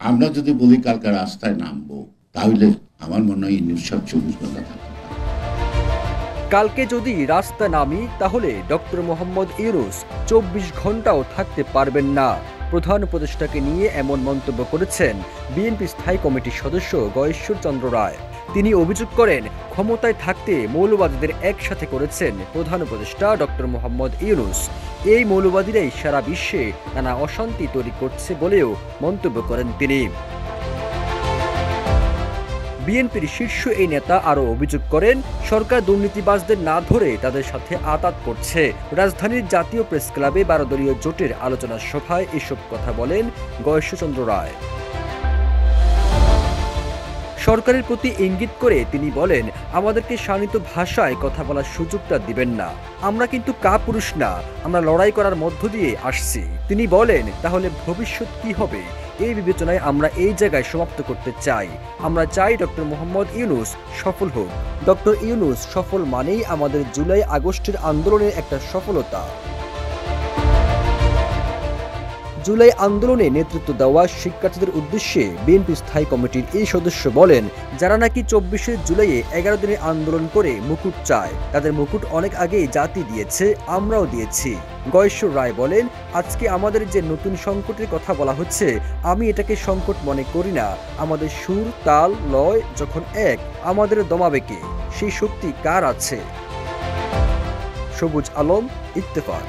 আমরা যদি বলি কালকে রাস্তায় নামবো, তাহলে আমার মনে হয় ইউনূস সাহেব 24 ঘন্টা থাকতে পারবে। কালকে যদি রাস্তা নামি তাহলে ডক্টর মোহাম্মদ ইউনূস 24 ঘন্টাও থাকতে পারবেন না। প্রধান উপদেষ্টাকে নিয়ে এমন মন্তব্য করেছেন বিএনপি স্থায়ী কমিটির সদস্য গয়েশ্বর চন্দ্র রায়। তিনি অভিযোগ করেন, ক্ষমতায় থাকতে মৌলবাদীদের একসাথে করেছেন প্রধান উপদেষ্টা ডক্টর মোহাম্মদ ইউনূস। এই মৌলবাদীরাই সারা বিশ্বে নানা অশান্তি তৈরি করছে বলেও মন্তব্য করেন তিনি। বিএনপির শীর্ষ এই নেতা আরও অভিযোগ করেন, সরকার দুর্নীতিবাজদের না ধরে তাদের সাথে আঁতাত করছে। রাজধানীর জাতীয় প্রেস ক্লাবে 12 দলীয় জোটের আলোচনা সভায় এসব কথা বলেন গয়েশ্বরচন্দ্র রায়। সরকারের প্রতি ইঙ্গিত করে তিনি বলেন, আমাদেরকে শানিত ভাষায় কথা বলার সুযোগটা দিবেন না। আমরা কিন্তু কাপুরুষ না, আমরা লড়াই করার মধ্য দিয়ে আসছি। তিনি বলেন, তাহলে ভবিষ্যৎ কি হবে? এই বিবেচনায় আমরা এই জায়গায় সমাপ্ত করতে চাই। আমরা চাই ডক্টর মোহাম্মদ ইউনূস সফল হোক। ডক্টর ইউনূস সফল মানেই আমাদের জুলাই আগস্টের আন্দোলনের একটা সফলতা। জুলাই আন্দোলনে নেতৃত্ব দেওয়া শিক্ষার্থীদের উদ্দেশ্যে বিএনপি স্থায়ী কমিটির এই সদস্য বলেন, যারা নাকি 24শে জুলাইয়ে 11 দিনের আন্দোলন করে মুকুট চায়, তাদের মুকুট অনেক আগেই জাতি দিয়েছে, আমরাও দিয়েছি। গয়েশ্বর রায় বলেন, আজকে আমাদের যে নতুন সংকটের কথা বলা হচ্ছে, আমি এটাকে সংকট মনে করি না। আমাদের সুর, তাল, লয় যখন এক, আমাদের দমাবে কে? সেই শক্তি কার আছে? সবুজ আলম, ইত্তেফাক।